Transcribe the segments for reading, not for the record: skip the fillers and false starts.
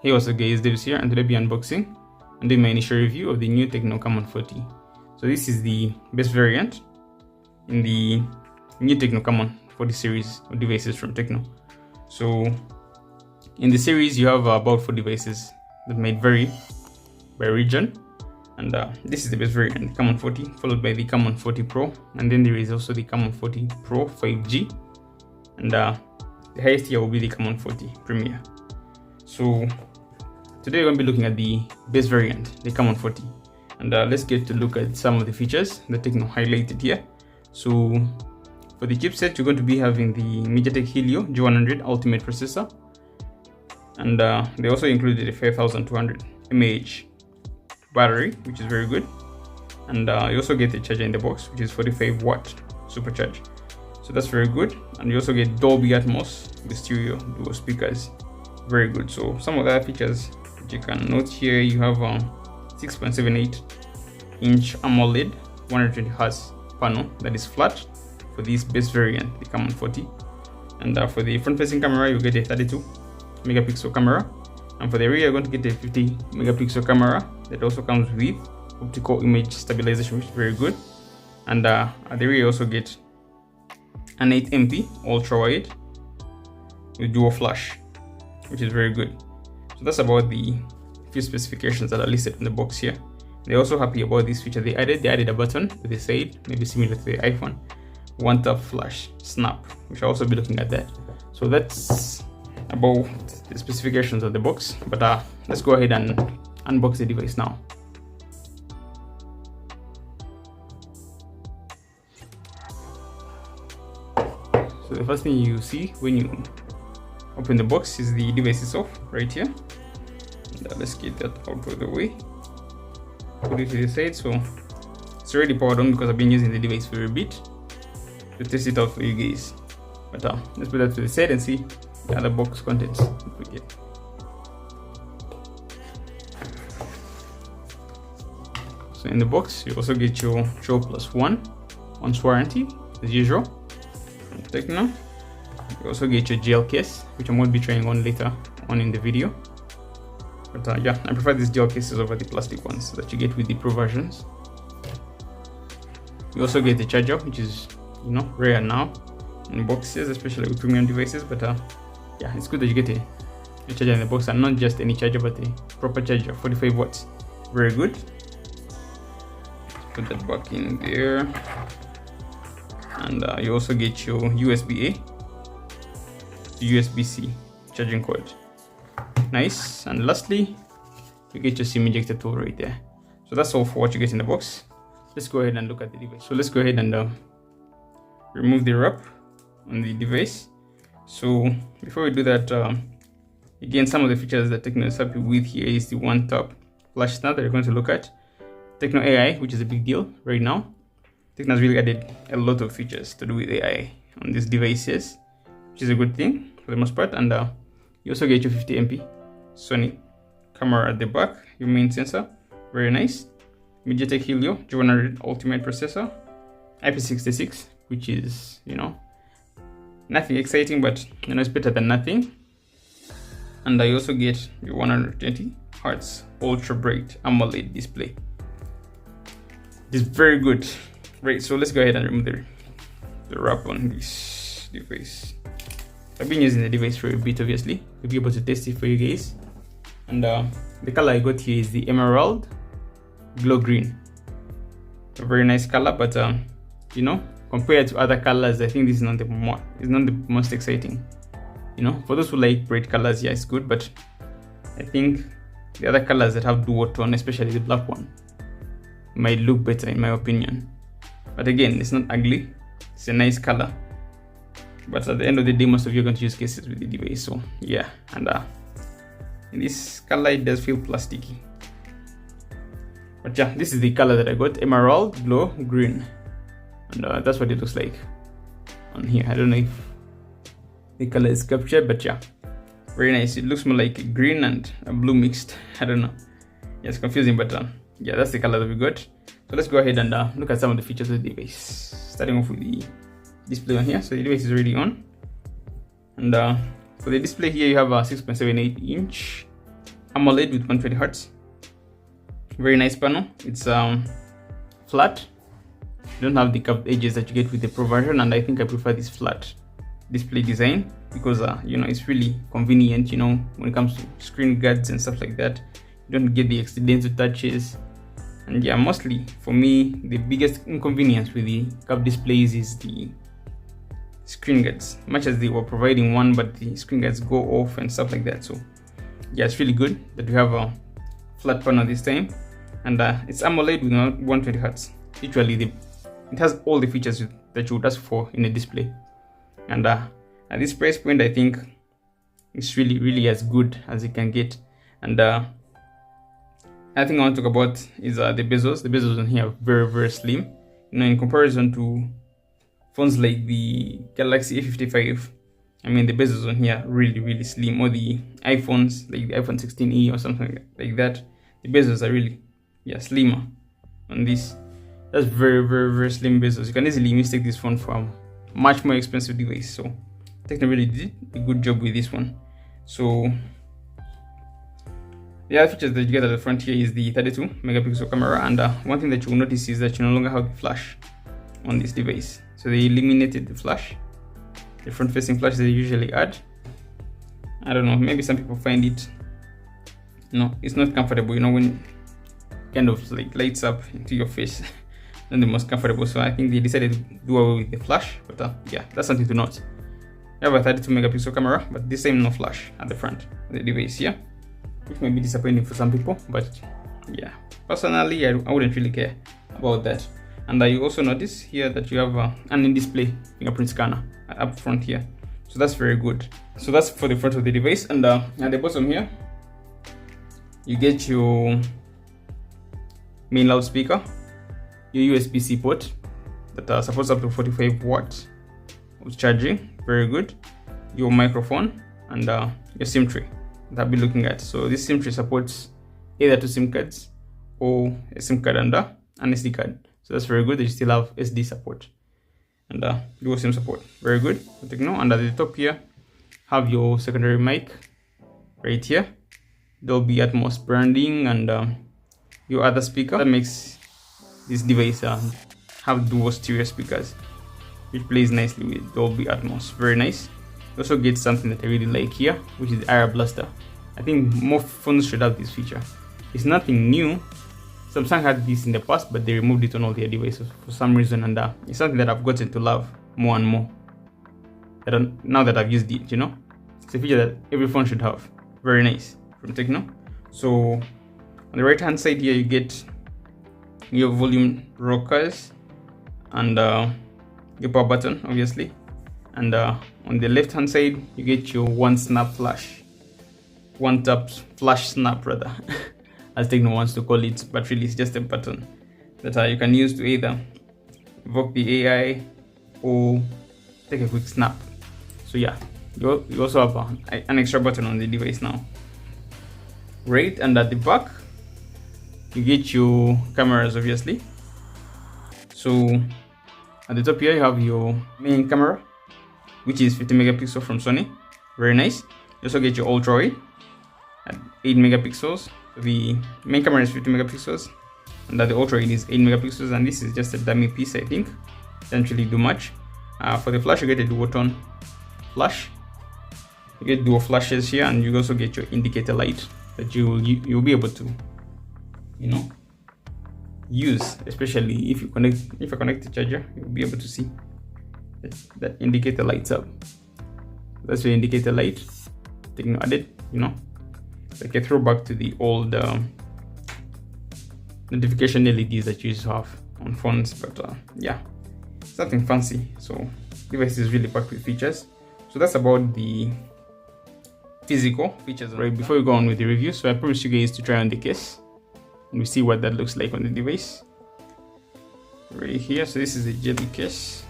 Hey, what's up guys, Davis here, and today I'll be unboxing and doing my initial review of the new Tecno Camon 40. So this is the best variant in the new Tecno Camon 40 series of devices from Tecno. So in the series you have about 4 devices that might vary by region, and this is the best variant, the Camon 40, followed by the Camon 40 Pro, and then there is also the Camon 40 Pro 5G, and the highest here will be the Camon 40 Premier. So today we're going to be looking at the base variant, the Camon 40, and let's get to look at some of the features that Tecno highlighted here. So for the chipset, you're going to be having the MediaTek Helio G100 Ultimate processor, and they also included a 5200 mAh battery, which is very good, and you also get the charger in the box, which is 45 watt supercharge, so that's very good. And you also get Dolby Atmos with stereo dual speakers, very good. So some of the other features that you can note here, you have 6.78 inch AMOLED 120Hz panel that is flat for this base variant, the Camon 40. And for the front facing camera, you get a 32 megapixel camera, and for the rear you're going to get a 50 megapixel camera that also comes with optical image stabilization, which is very good. And at the rear you also get an 8MP ultra wide with dual flash, which is very good. So that's about the few specifications that are listed in the box here. They're also happy about this feature they added. They added a button with a side, maybe similar to the iPhone, one tap flash snap. We shall also be looking at that. So that's about the specifications of the box, but let's go ahead and unbox the device now. So the first thing you see when you open the box is the device itself right here. And let's get that out of the way. Put it to the side. So it's already powered on because I've been using the device for a bit to test it out for you guys. But let's put that to the side and see the other box contents that we get. So in the box you also get your 12+1 months warranty as usual from Tecno. You also get your gel case, which I'm going to be trying on later on in the video. But yeah, I prefer these gel cases over the plastic ones that you get with the Pro versions. You also get the charger, which is, you know, rare now in boxes, especially with premium devices. But yeah, it's good that you get a charger in the box, and not just any charger, but a proper charger, 45 watts. Very good. Put that back in there. And you also get your USB-A to USB-C charging cord. Nice. And lastly, you get your SIM ejector tool right there. So that's all for what you get in the box. Let's go ahead and look at the device. So let's go ahead and remove the wrap on the device. So before we do that, again, some of the features that Tecno is happy with here is the one tap flash snap that you're going to look at. Tecno AI, which is a big deal right now. Tecno has really added a lot of features to do with AI on these devices, which is a good thing for the most part. And you also get your 50MP Sony camera at the back, your main sensor, very nice. MediaTek Helio G100 Ultimate processor, IP66, which is, you know, nothing exciting, but you know, it's better than nothing. And I also get your 120Hz ultra bright AMOLED display. It's very good. Right, so let's go ahead and remove the wrap on this device. I've been using the device for a bit, obviously, to be able to test it for you guys. And the color I got here is the Emerald Glow Green. A very nice color, but you know, compared to other colors, I think this is not the most exciting. You know, for those who like bright colors, yeah, it's good, but I think the other colors that have dual tone, especially the black one, might look better in my opinion. But again, it's not ugly, it's a nice color. But at the end of the day, most of you are going to use cases with the device. So yeah, and in this color it does feel plasticky. But yeah, this is the color that I got, Emerald Glow Green, and that's what it looks like on here. I don't know if the color is captured, but yeah, very nice. It looks more like a green and a blue mixed. I don't know, yeah, it's confusing, but yeah, that's the color that we got. So let's go ahead and look at some of the features of the device, starting off with the display on here. So the device is already on, and for the display here you have a 6.78 inch AMOLED with 120 Hz. Very nice panel. It's flat. You don't have the curved edges that you get with the Pro version, and I think I prefer this flat display design because you know, it's really convenient, you know, when it comes to screen guards and stuff like that. You don't get the accidental touches. And yeah, mostly for me, the biggest inconvenience with the curved displays is the screen guards. Much as they were providing one, but the screen guards go off and stuff like that. So yeah, it's really good that we have a flat panel this time, and it's AMOLED with 120 Hz. Literally, it has all the features that you would ask for in a display. And at this price point, I think it's really as good as it can get. And I think I want to talk about is the bezels. The bezels on here are very slim. You know, in comparison to phones like the Galaxy A55, I mean, the bezels on here are really slim. Or the iPhones like the iPhone 16e or something like that, the bezels are really slimmer on this. That's very slim bezels. You can easily mistake this phone for a much more expensive device. So Tecno really did a good job with this one. So the other features that you get at the front here is the 32 megapixel camera, and one thing that you will notice is that you no longer have the flash on this device. So they eliminated the flash, the front facing flash they usually add. I don't know, maybe some people find it, it's not comfortable, you know, when it kind of like lights up into your face. Not the most comfortable. So I think they decided to do away with the flash, but yeah, that's something to note. You have a 32 megapixel camera, but this time no flash at the front of the device here, which may be disappointing for some people, but yeah, personally I wouldn't really care about that. And you also notice here that you have an in-display fingerprint scanner up front here, so that's very good. So that's for the front of the device. And at the bottom here you get your main loudspeaker, your USB-C port that supports up to 45 watts of charging, very good, your microphone, and your SIM tray that I'll be looking at. So this SIM tray supports either 2 SIM cards or a SIM card and an SD card. So that's very good that you still have SD support and dual SIM support. Very good. Tecno. And at the top here, have your secondary mic right here. Dolby Atmos branding and your other speaker that makes this device have dual stereo speakers, which plays nicely with Dolby Atmos. Very nice. You also get something that I really like here, which is Air Blaster. I think more phones should have this feature. It's nothing new. Samsung had this in the past, but they removed it on all their devices for some reason, and it's something that I've gotten to love more and more now that I've used it, you know. It's a feature that every phone should have. Very nice from Tecno. So on the right hand side here you get your volume rockers and your power button, obviously. And on the left hand side you get your one tap flash snap rather as Tecno wants to call it, but really it's just a button that you can use to either evoke the AI or take a quick snap. So yeah, you also have an extra button on the device now. Right, and at the back you get your cameras, obviously. So at the top here you have your main camera, which is 50 megapixel from Sony. Very nice. You also get your ultra wide at 8 megapixels. So the main camera is 50 megapixels and the ultra wide is 8 megapixels, and this is just a dummy piece, I think. Doesn't really do much. For the flash you get a dual tone flash. You get dual flashes here, and you also get your indicator light that you'll be able to, you know, use, especially if you connect the charger. You'll be able to see that indicator lights up. That's your indicator light. Tecno added, you know, like a throwback to the old notification LEDs that you used to have on phones. But yeah, it's nothing fancy. So device is really packed with features. So that's about the physical features. Right, before we go on with the review, so I promised you guys to try on the case and we see what that looks like on the device right here. So this is the jelly case,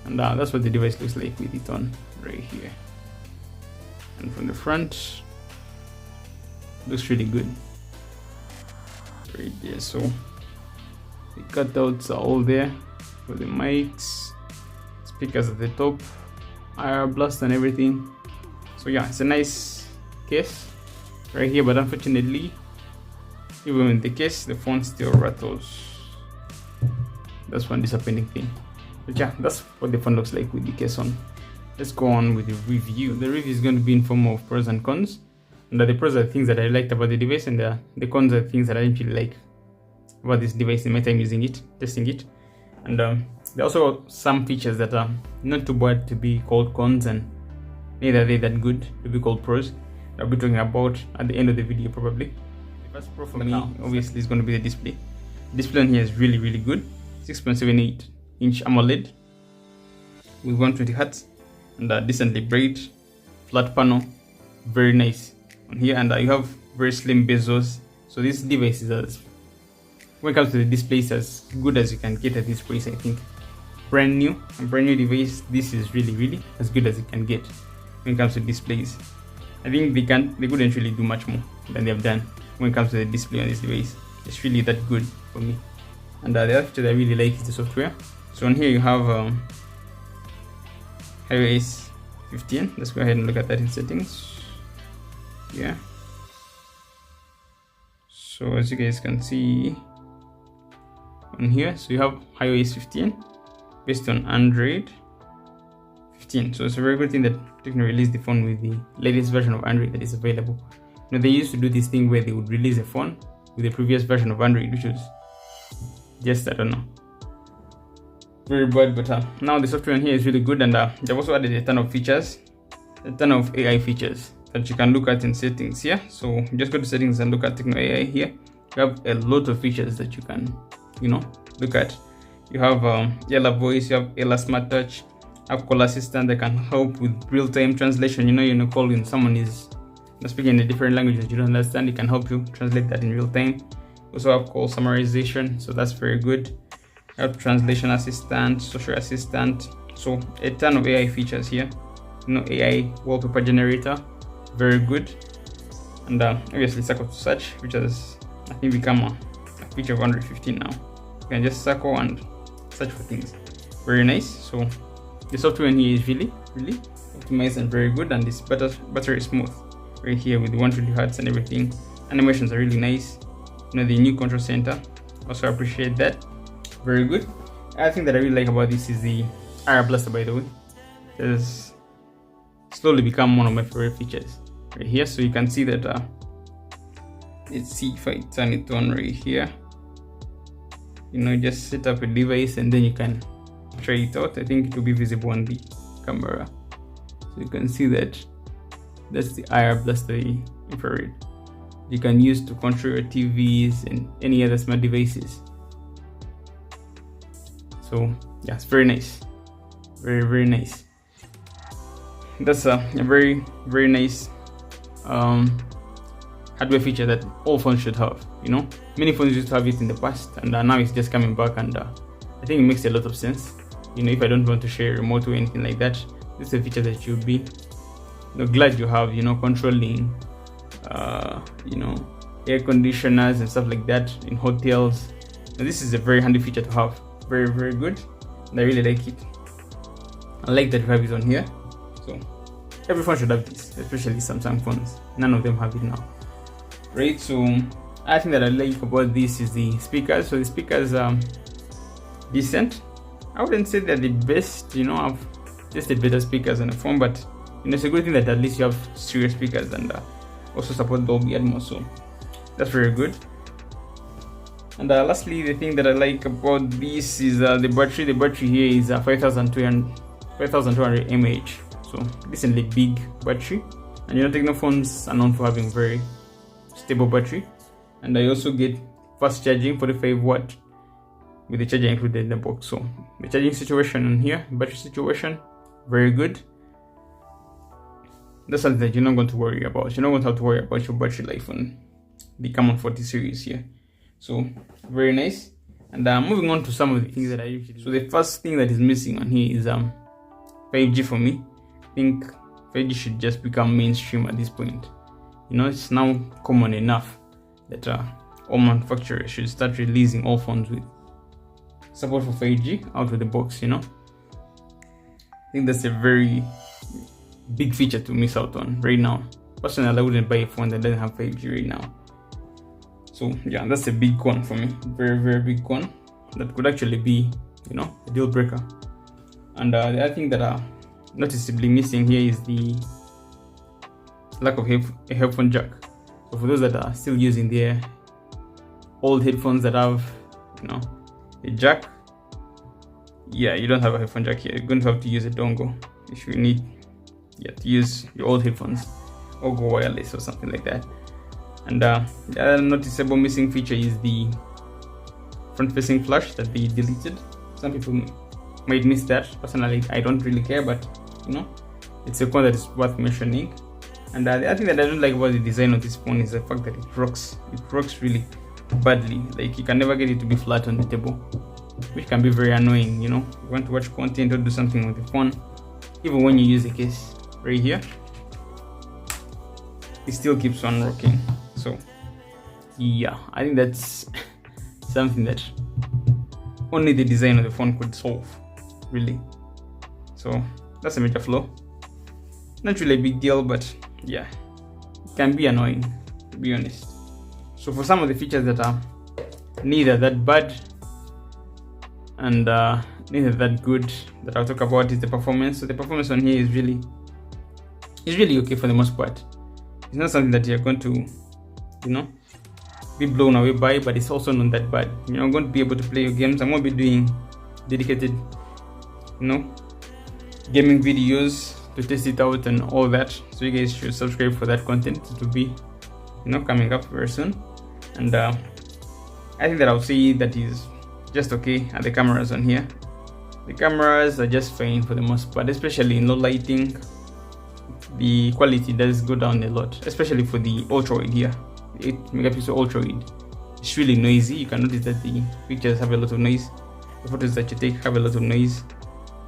and that's what the device looks like with it on right here. And from the front, looks really good right there. So the cutouts are all there for the mics, speakers at the top, IR blast and everything. So yeah, it's a nice case. right here, but unfortunately, even in the case, the phone still rattles. That's one disappointing thing. But yeah, that's what the phone looks like with the case on. Let's go on with the review. The review is going to be in form of pros and cons. And the pros are things that I liked about the device, and the cons are things that I didn't really like about this device in my time using it, testing it. And there are also some features that are not too bad to be called cons, and neither are they that good to be called pros. I'll be talking about at the end of the video probably. The first pro for me obviously is going to be the display. The display on here is really, really good. 6.78-inch AMOLED with 120 Hz and decently bright, flat panel, very nice on here, and you have very slim bezels. So this device is, when it comes to the display, it's as good as you can get at this price. I think brand new device, this is really, really as good as it can get when it comes to displays. I think they couldn't really do much more than they have done when it comes to the display on this device. It's really that good for me. And the other feature that I really like is the software. So on here you have iOS 15. Let's go ahead and look at that in settings. Yeah. So as you guys can see on here, so you have iOS 15 based on Android 15. So it's a very good thing that Tecno released the phone with the latest version of Android that is available. You know, they used to do this thing where they would release a phone with the previous version of Android, which was just, I don't know, very bad. But now the software in here is really good, and they've also added a ton of features, a ton of AI features that you can look at in settings here. So just go to settings and look at Tecno AI here. You have a lot of features that you can, look at. You have Ella Voice, you have Ella Smart Touch, have Call Assistant that can help with real-time translation. Calling someone is speaking in a different language that you don't understand, it can help you translate that in real time. Also have call summarization, so that's very good. You have translation assistant, social assistant, so a ton of AI features here. AI wallpaper generator, very good. And obviously circle to search, which has I think become a feature of Android 15 now. You can just circle and search for things. Very nice. So the software in here is really, really optimized and very good, and this battery is smooth right here with 120 Hz and everything. Animations are really nice. The new control center, also appreciate that. Very good. I think that I really like about this is the IR blaster, by the way. It has slowly become one of my favorite features right here. So you can see that let's see if I turn it on right here. Just set up a device and then you can try it out. I think it will be visible on the camera, so you can see that that's the IR blaster infrared you can use to control your TVs and any other smart devices. So yeah, it's very nice, very, very nice. That's a very, very nice hardware feature that all phones should have. Many phones used to have it in the past, and now it's just coming back, and I think it makes a lot of sense. If I don't want to share a remote or anything like that, this is a feature that you'll be glad you have. Controlling air conditioners and stuff like that in hotels. Now, this is a very handy feature to have. Very, very good, and I really like it. I like that you have it on here. So every phone should have this, especially Samsung phones. None of them have it now, right? So I think that I like about this is the speakers. So the speakers are decent. I wouldn't say they're the best, I've tested better speakers on the phone, but it's a good thing that at least you have stereo speakers and also support Dolby Atmos, so that's very good. And lastly, the thing that I like about this is the battery. The battery here is 5200 mAh, so decently big battery. And Tecno phones are known for having very stable battery. And I also get fast charging, 45 watt, with the charger included in the box. So the charging situation in here, battery situation, very good. That's something that you're not going to worry about. You're not going to have to worry about your battery life on the Camon 40 series here. So very nice. And moving on to some of the things that I usually do. So the first thing that is missing on here is 5G for me. I think 5G should just become mainstream at this point. It's now common enough that all manufacturers should start releasing all phones with support for 5G out of the box. I think that's a very big feature to miss out on right now. personally I wouldn't buy a phone that doesn't have 5G right now. So yeah, that's a big con for me, very very big con that could actually be, you know, a deal breaker. And the other thing that are noticeably missing here is the lack of a headphone jack. So for those that are still using their old headphones that have, you know, a jack, yeah, you don't have a headphone jack here. You're going to have to use a dongle if you need, yeah, to use your old headphones, or go wireless or something like that. And the other noticeable missing feature is the front-facing flash that they deleted. Some people might miss that. Personally, I don't really care, but you know, it's a con that is worth mentioning. And the other thing that I don't like about the design of this phone is the fact that it rocks. It rocks really badly. Like, you can never get it to be flat on the table, which can be very annoying. You know, you want to watch content or do something with the phone, even when you use the case right here, it still keeps on rocking. So yeah, I think that's something that only the design of the phone could solve, really. So that's a major flaw. Not really a big deal, but yeah, it can be annoying, to be honest. So for some of the features that are neither that bad and neither that good that I'll talk about is the performance. So the performance on here is really okay for the most part. It's not something that you're going to, you know, be blown away by, but it's also not that bad. You're not going to be able to play your games. I'm going to be doing dedicated, you know, gaming videos to test it out and all that. So you guys should subscribe for that content. It will be, you know, coming up very soon. And I think that I'll say that is just okay at the cameras on here. The cameras are just fine for the most part, especially in low lighting. The quality does go down a lot, especially for the ultra wide here. 8 megapixel ultra wide. It's really noisy. You can notice that the pictures have a lot of noise. The photos that you take have a lot of noise.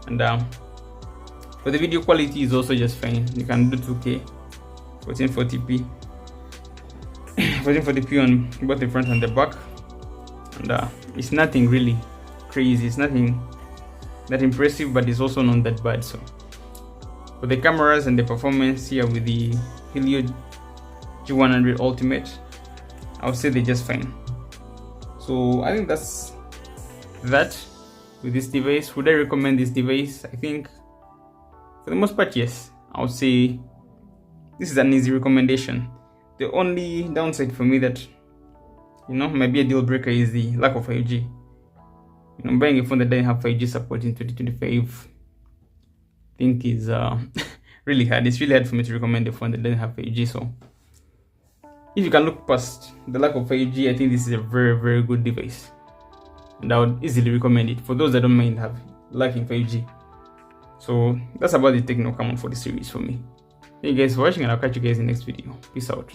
And for the video quality is also just fine. You can do 2K, 1440p, 1440p on both the front and the back. And it's nothing really crazy. It's nothing that impressive, but it's also not that bad. So for the cameras and the performance here with the Helio G100 Ultimate, I would say they're just fine. So I think that's that with this device. Would I recommend this device? I think for the most part, yes. I would say this is an easy recommendation. The only downside for me that, you know, might be a deal breaker is the lack of 5G. You know, buying a phone that doesn't have 5G support in 2025, I think is really hard. It's really hard for me to recommend a phone that doesn't have 5G. So if you can look past the lack of 5G, I think this is a very very good device, and I would easily recommend it for those that don't mind lacking 5G. So that's about the Tecno Camon 40 series for me. Thank you guys for watching, and I'll catch you guys in the next video. Peace out.